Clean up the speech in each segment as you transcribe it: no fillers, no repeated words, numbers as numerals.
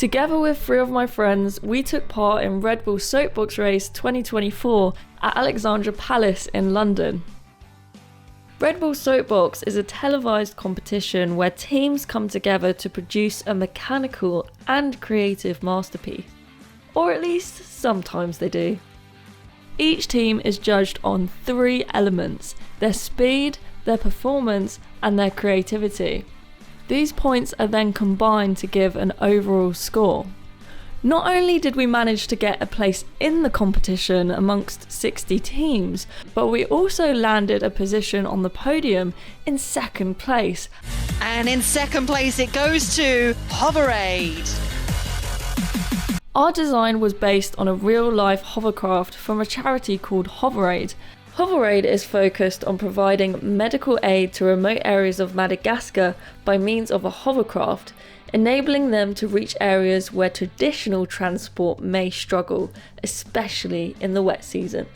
Together with 3 of my friends, we took part in Redbull Soapbox Race 2024 at Alexandra Palace in London. Redbull Soapbox is a televised competition where teams come together to produce a mechanical and creative masterpiece. Or at least sometimes they do. Each team is judged on 3 elements: their speed, their performance, and their creativity. These points are then combined to give an overall score. Not only did we manage to get a place in the competition amongst 60 teams, but we also landed a position on the podium in 2nd place. And in 2nd place it goes to Hoverade. Our design was based on a real-life hovercraft from a charity called Hoverade. Hoverade is focused on providing medical aid to remote areas of Madagascar by means of a hovercraft, enabling them to reach areas where traditional transport may struggle, especially in the wet season.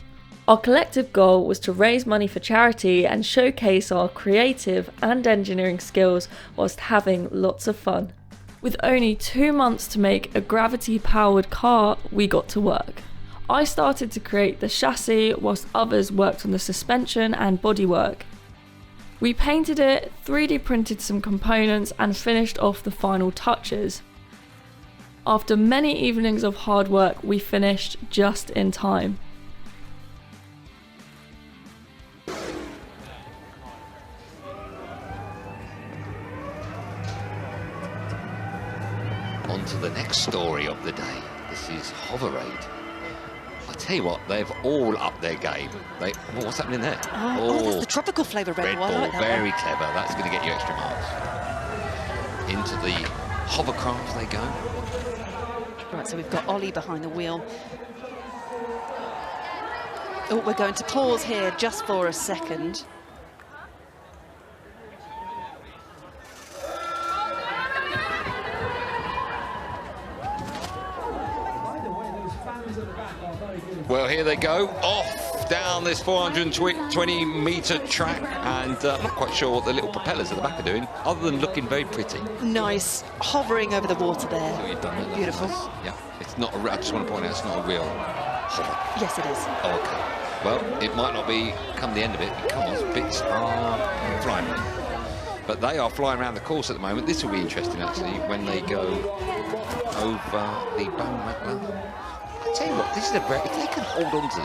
Our collective goal was to raise money for charity and showcase our creative and engineering skills whilst having lots of fun. With only 2 months to make a gravity-powered car, we got to work. I started to create the chassis whilst others worked on the suspension and bodywork. We painted it, 3D printed some components and finished off the final touches. After many evenings of hard work, we finished just in time. On to the next story of the day. This is Hoverade. I tell you what, they've all upped their game. What's happening there? Oh, that's the tropical flavour Red Bull. I like that very one. clever. That's going to get you extra marks. Into the hovercraft they go. Right, so we've got Ollie behind the wheel. Oh, we're going to pause here just for a second. Well, here they go, off down this 420-metre track, and I'm not quite sure what the little propellers at the back are doing, other than looking very pretty. Nice, hovering over the water there. So you've done that. Beautiful. Nice. Yeah, it's not I just want to point out it's not a real hover. Yes, it is. Oh, okay. Well, it might not be come the end of it because bits are flying around. But they are flying around the course at the moment. This will be interesting, actually, when they go over the bone rattler. I tell you what, this is a break. If they can hold on to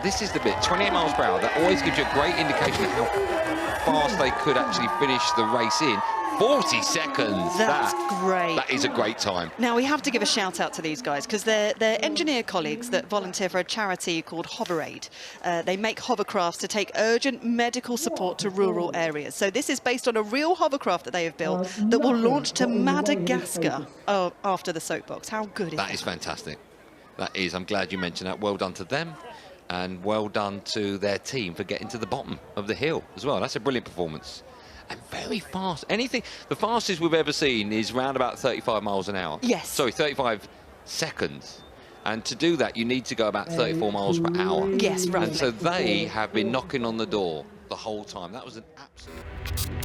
this is the bit. 28 miles per hour. That always gives you a great indication of how fast they could actually finish the race in. 40 seconds. That's great. That is a great time. Now, we have to give a shout out to these guys because they're engineer colleagues that volunteer for a charity called Hoverade. They make hovercrafts to take urgent medical support to rural areas. So this is based on a real hovercraft that they have built that will launch to Madagascar after the soapbox. How good is that? That is fantastic. That is. I'm glad you mentioned that. Well done to them. And well done to their team for getting to the bottom of the hill as well. That's a brilliant performance. And very fast. The fastest we've ever seen is round about 35 miles an hour. Yes. Sorry, 35 seconds. And to do that, you need to go about 34 miles per hour. Yes, roughly. And so they have been knocking on the door the whole time. That was an absolute...